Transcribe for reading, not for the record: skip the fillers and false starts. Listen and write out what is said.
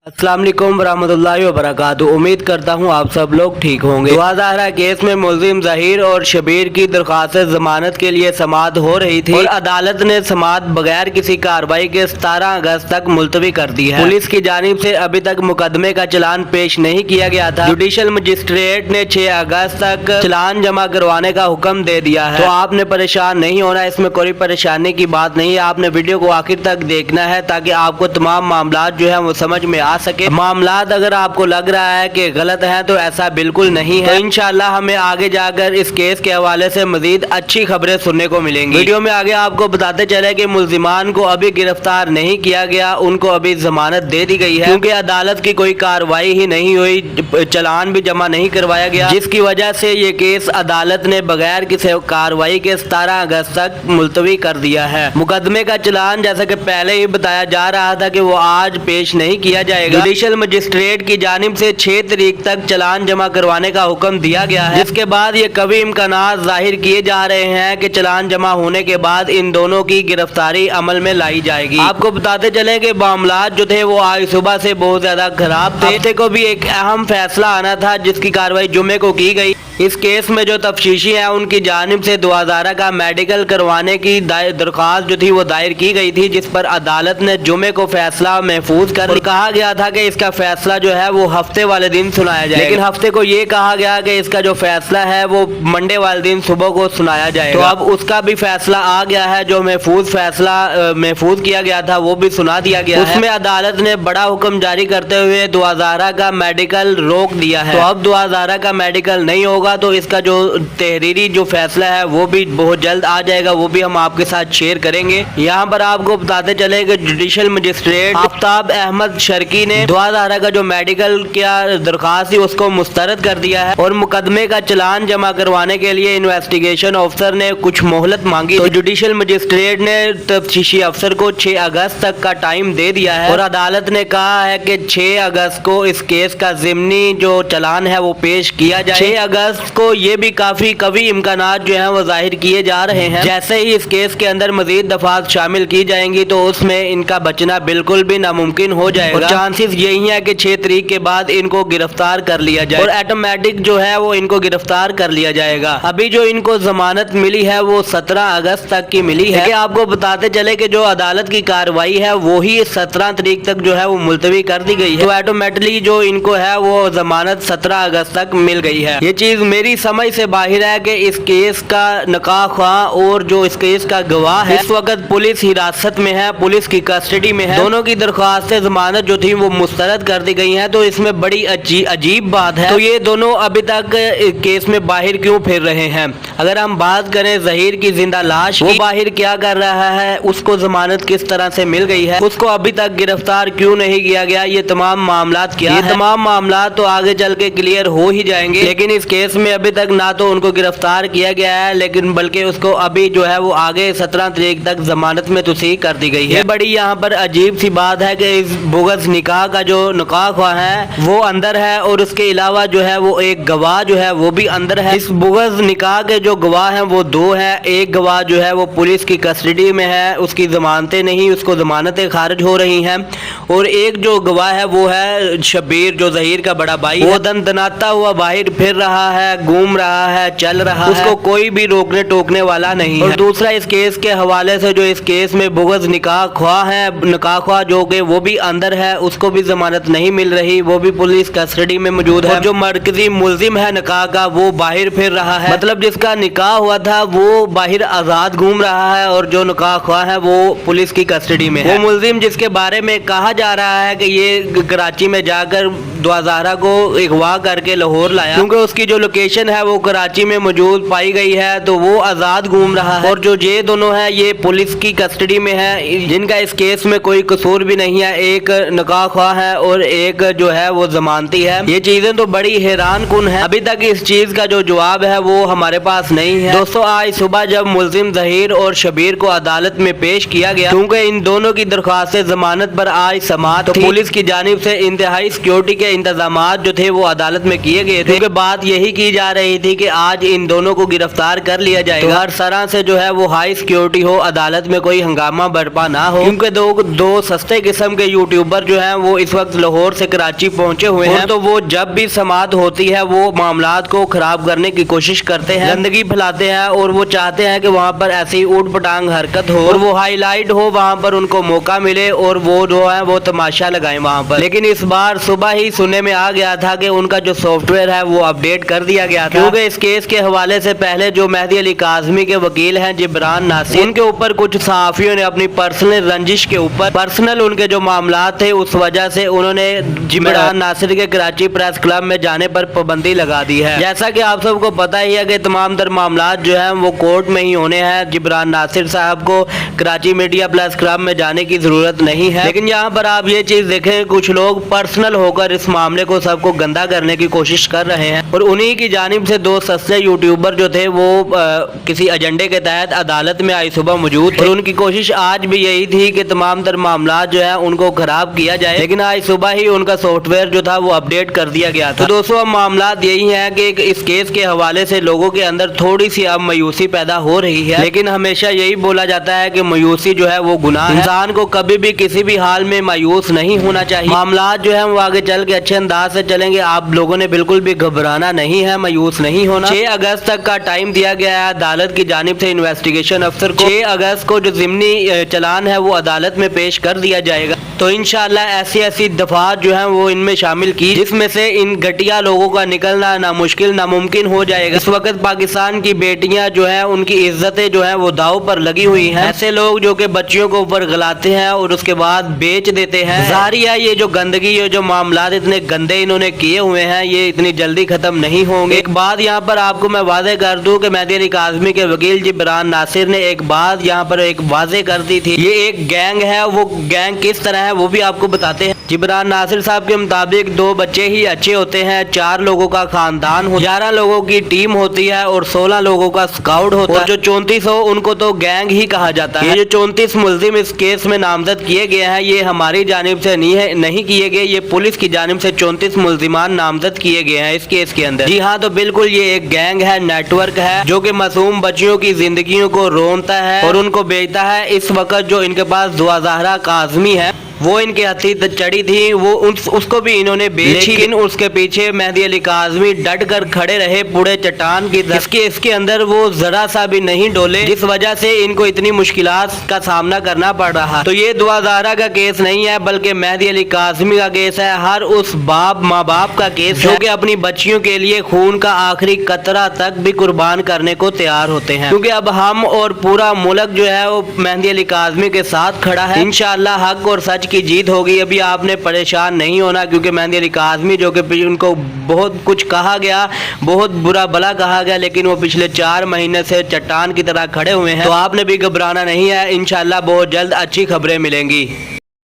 अस्सलाम वालेकुम रहमतुल्लाहि व बरकातुहू। उम्मीद करता हूँ आप सब लोग ठीक होंगे। दुआज़हरा केस में मुलजिम ज़हीर और शबीर की दरख्वास्त जमानत के लिए समाअत हो रही थी और अदालत ने समाअत बगैर किसी कार्रवाई के 17 अगस्त तक मुलतवी कर दी है। पुलिस की जानिब से अभी तक मुकदमे का चलान पेश नहीं किया गया था। जुडिशल मजिस्ट्रेट ने 6 अगस्त तक चलान जमा करवाने का हुक्म दे दिया है। तो आपने परेशान नहीं होना, इसमें कोई परेशानी की बात नहीं है। आपने वीडियो को आखिर तक देखना है ताकि आपको तमाम मामला जो है वो समझ में सके। मामलात अगर आपको लग रहा है कि गलत है तो ऐसा बिल्कुल नहीं है। तो इंशाल्लाह हमें आगे जाकर इस केस के हवाले से मजीद अच्छी खबरें सुनने को मिलेंगी। वीडियो में आगे आपको बताते चले कि मुल्जिमान को अभी गिरफ्तार नहीं किया गया, उनको अभी जमानत दे दी गई है क्योंकि अदालत की कोई कार्रवाई ही नहीं हुई, चलान भी जमा नहीं करवाया गया, जिसकी वजह से ये केस अदालत ने बगैर किसी कार्रवाई के 17 अगस्त तक मुलतवी कर दिया है। मुकदमे का चलान जैसा कि पहले ही बताया जा रहा था कि वो आज पेश नहीं किया जाएगा। जुडिशल मजिस्ट्रेट की जानिब से 6 तारीख तक चलान जमा करवाने का हुक्म दिया गया है, जिसके बाद ये कवी इम्कानात जाहिर किए जा रहे हैं कि चलान जमा होने के बाद इन दोनों की गिरफ्तारी अमल में लाई जाएगी। आपको बताते चलें कि मामलात जो थे वो आज सुबह से बहुत ज्यादा खराब थे। हफ्ते को भी एक अहम फैसला आना था जिसकी कार्रवाई जुमे को की गई। इस केस में जो तफ्तीशी है उनकी जानिब से दुआज़हरा का मेडिकल करवाने की दरख्वास्त जो थी वो दायर की गई थी, जिस पर अदालत ने जुमे को फैसला महफूज कर कहा गया था कि इसका फैसला जो है वो हफ्ते वाले दिन सुनाया जाएगा, लेकिन हफ्ते को ये कहा गया कि इसका जो फैसला है वो मंडे वाले दिन सुबह को सुनाया जाएगा। तो अब उसका भी फैसला आ गया है, जो महफूज फैसला महफूज किया गया था वो भी सुना दिया गया है। उसमें अदालत ने बड़ा हुक्म जारी करते हुए दुआज़हरा का मेडिकल रोक दिया है। तो अब दुआज़हरा का मेडिकल नहीं होगा तो इसका जो तहरीरी जो फैसला है वो भी बहुत जल्द आ जाएगा, वो भी हम आपके साथ शेयर करेंगे। यहाँ पर आपको बताते चले कि जुडिशल मजिस्ट्रेट आफ्ताब अहमद शर्की ने दुआज़हरा का जो मेडिकल क्या दरखास्त थी उसको मुस्तरद कर दिया है और मुकदमे का चलान जमा करवाने के लिए इन्वेस्टिगेशन ऑफिसर ने कुछ मोहलत मांगी। तो जुडिशल मजिस्ट्रेट ने तफ्तीशी अफसर को 6 अगस्त तक का टाइम दे दिया है और अदालत ने कहा है कि 6 अगस्त को इस केस का ज़िमनी जो चलान है वो पेश किया जाए। 6 अगस्त को ये भी काफी कवी इम्कानात जो हैं वो जाहिर किए जा रहे हैं। जैसे ही इस केस के अंदर मजीद दफात शामिल की जाएंगी तो उसमें इनका बचना बिल्कुल भी नामुमकिन हो जाएगा और चांसेस यही है कि 6 तारीख के बाद इनको गिरफ्तार कर लिया जाए और ऑटोमेटिक जो है वो इनको गिरफ्तार कर लिया जाएगा। अभी जो इनको जमानत मिली है वो 17 अगस्त तक की मिली है। आपको बताते चले कि जो अदालत की कार्रवाई है वो ही 17 तारीख तक जो है वो मुलतवी कर दी गई है। तो ऑटोमेटिकली जो इनको है वो जमानत 17 अगस्त तक मिल गई है। ये चीज मेरी समझ से बाहर है कि इस केस का निकाह ख्वाह और जो इस केस का गवाह है इस वक्त पुलिस हिरासत में है, पुलिस की कस्टडी में है। दोनों की दरख्वास्त जमानत जो थी वो मुस्तरद कर दी गई है। तो इसमें बड़ी अजीब बात है। तो ये दोनों अभी तक केस में बाहर क्यों फिर रहे हैं? अगर हम बात करें ज़हीर की जिंदा लाश, वो बाहर क्या कर रहा है, उसको जमानत किस तरह से मिल गई है, उसको अभी तक गिरफ्तार क्यों नहीं किया गया, ये तमाम मामलात क्या है? ये तमाम मामलात तो आगे चल के क्लियर हो ही जाएंगे, लेकिन इस केस में अभी तक ना तो उनको गिरफ्तार किया गया है लेकिन बल्कि उसको अभी जो है वो आगे 17 तारीख तक जमानत में तस्दीक कर दी गई है। ये बड़ी यहाँ पर अजीब सी बात है कि इस बोगस निकाह का जो निकाह ख्वाह है वो अंदर है और उसके अलावा जो है वो एक गवाह जो है वो भी अंदर है। इस बोगस निकाह के जो गवाह हैं वो 2 हैं। एक गवाह जो है वो पुलिस की कस्टडी में है, उसकी जमानतें नहीं, उसको जमानतें खारिज हो रही हैं और एक जो गवाह है वो है शबीर जो ज़हीर का बड़ा भाई, वो दनाता हुआ बाहर फिर रहा है, घूम रहा है, चल रहा है, उसको कोई भी रोकने टोकने वाला नहीं है। और दूसरा इस केस के हवाले से जो इस केस में बोगस निकाह ख्वाह है, निकाह ख्वाह जो कि वो भी अंदर है, उसको भी जमानत नहीं मिल रही, वो भी पुलिस कस्टडी में मौजूद है। और जो मरकजी मुल्जिम है निकाह का वो बाहर फिर रहा है, मतलब जिसका निकाह हुआ था वो बाहर आजाद घूम रहा है और जो निकाह ख्वाह है वो पुलिस की कस्टडी में है। वो मुल्जिम जिसके बारे में कहा जा रहा है कि ये कराची में जाकर दुआज़हरा को अगवा करके लाहौर लाया, क्योंकि उसकी जो लोकेशन है वो कराची में मौजूद पाई गई है, तो वो आज़ाद घूम रहा है। और जो ये दोनों हैं ये पुलिस की कस्टडी में है, जिनका इस केस में कोई कसूर भी नहीं है। एक निकाह ख्वाह है और एक जो है वो जमानती है। ये चीजें तो बड़ी हैरान कुन है। अभी तक इस चीज का जो जवाब है वो हमारे पास पास नहीं है। दोस्तों आज सुबह जब मुलजिम जहीर और शबीर को अदालत में पेश किया गया, क्योंकि इन दोनों की दरख्वास्त जमानत पर आज समाअत थी, पुलिस की जानिब से इंतहाई सिक्योरिटी के इंतजाम जो थे वो अदालत में किए गए थे, क्योंकि बात यही की जा रही थी कि आज इन दोनों को गिरफ्तार कर लिया जाएगा। तो हर तरह से जो है वो हाई सिक्योरिटी हो, अदालत में कोई हंगामा बर्पा ना हो, क्योंकि दो सस्ते किस्म के यूट्यूबर जो हैं वो इस वक्त लाहौर से कराची पहुंचे हुए हैं। तो वो जब भी समाअत होती है वो मामलात को खराब करने की कोशिश करते हैं, गंदगी फैलाते हैं और वो चाहते हैं कि वहाँ पर ऐसी ऊट पटांग हरकत हो और वो हाईलाइट हो, वहाँ पर उनको मौका मिले और वो जो है वो तमाशा लगाए वहाँ पर। लेकिन इस बार सुबह ही सुनने में आ गया था कि उनका जो सॉफ्टवेयर है वो अपडेट कर दिया गया था, क्योंकि इस केस के हवाले से पहले जो मेहदी अली काज़मी के वकील हैं जिब्रान नासिर, उनके ऊपर कुछ सहाफियों ने अपनी पर्सनल रंजिश के ऊपर पर्सनल उनके जो मामलात थे उस वजह से उन्होंने जिब्रान नासिर के कराची प्रेस क्लब में जाने पर पाबंदी लगा दी है। जैसा कि आप सबको पता ही है कि तमाम तर मामलात जो है वो कोर्ट में ही होने हैं। जिब्रान नासिर साहब को कराची मीडिया प्रेस क्लब में जाने की जरूरत नहीं है। लेकिन यहाँ पर आप ये चीज देखें, कुछ लोग पर्सनल होकर इस मामले को सबको गंदा करने की कोशिश कर रहे हैं और उन्हीं की जानिब से दो सस्ते यूट्यूबर जो थे वो किसी एजेंडे के तहत अदालत में आज सुबह मौजूद थे और उनकी कोशिश आज भी यही थी कि तमाम तर मामलात जो है उनको खराब किया जाए। लेकिन आज सुबह ही उनका सॉफ्टवेयर जो था वो अपडेट कर दिया गया था। तो दोस्तों अब मामलात यही है कि इस केस के हवाले से लोगों के अंदर थोड़ी सी अब मायूसी पैदा हो रही है, लेकिन हमेशा यही बोला जाता है कि मायूसी जो है वो गुनाह है। इंसान को कभी भी किसी भी हाल में मायूस नहीं होना चाहिए। मामलात जो है वो आगे चल के अच्छे अंदाज से चलेंगे। आप लोगों ने बिल्कुल भी घबराना नहीं है, मायूस नहीं होना। 6 अगस्त तक का टाइम दिया गया है अदालत की जानिब से इन्वेस्टिगेशन अफसर को। 6 अगस्त को जो ज़िमनी चालान है वो अदालत में पेश कर दिया जाएगा। तो इंशाल्लाह ऐसी दफात जो है वो इनमें शामिल की जिसमें से इन घटिया लोगों का निकलना नामुश्किल नामुमकिन हो जाएगा। इस वक्त पाकिस्तान की बेटियां जो है उनकी इज्जतें जो है वो दाव पर लगी हुई हैं। ऐसे लोग जो कि बच्चियों को ऊपर गलाते हैं और उसके बाद बेच देते हैं। जाहिर है ये जो गंदगी, ये जो मामलात इतने गंदे इन्होंने किए हुए हैं ये इतनी जल्दी खत्म नहीं होंगे। एक बात यहाँ पर आपको मैं वादे कर दूं कि मेहदी अली काज़मी के वकील जिब्रान नासिर ने एक बात यहाँ पर एक वाजे कर दी थी। ये एक गैंग है, वो गैंग किस तरह है वो भी आपको बताते हैं। जिब्रान नासिर साहब के मुताबिक 2 बच्चे ही अच्छे होते हैं, 4 लोगों का खानदान हो, 11 लोगों की टीम होती है और 16 लोगों का स्काउट होता है और जो 34 हो उनको तो गैंग ही कहा जाता है। ये जो 34 मुलजिम इस केस में नामजद किए गए हैं ये हमारी जानिब से नहीं किए गए, ये पुलिस की जानिब से 34 मुलजिमान नामजद किए गए हैं इस केस के अंदर। जी हाँ, तो बिल्कुल ये एक गैंग है, नेटवर्क है जो कि मासूम बच्चियों की जिंदगियों को रोनता है और उनको बेचता है। इस वक्त जो इनके पास दुआ ज़हरा काज़मी है वो इनके हथी चढ़ी थी, वो उसको भी इन्होंने बेची, लेकिन उसके पीछे मेहदी अली काज़मी डट कर खड़े रहे पूरे चट्टान की तरह। इसके अंदर वो जरा सा भी नहीं डोले, जिस वजह से इनको इतनी मुश्किलात का सामना करना पड़ रहा। तो ये दुआ ज़हरा का केस नहीं है बल्कि मेहदी अली काज़मी का केस है। हर उस माँ बाप का केस जो कि अपनी बच्चियों के लिए खून का आखिरी कतरा तक भी कुर्बान करने को तैयार होते हैं, क्योंकि अब हम और पूरा मुल्क जो है वो मेहदी अली काज़मी के साथ खड़ा है। इंशाअल्लाह हक और सच की जीत होगी। अभी आपने परेशान नहीं होना, क्योंकि मेहदी अली काज़मी जो कि उनको बहुत कुछ कहा गया, बहुत बुरा भला कहा गया, लेकिन वो पिछले 4 महीने से चट्टान की तरह खड़े हुए हैं। तो आपने भी घबराना नहीं है, इंशाअल्लाह बहुत जल्द अच्छी खबरें मिलेंगी।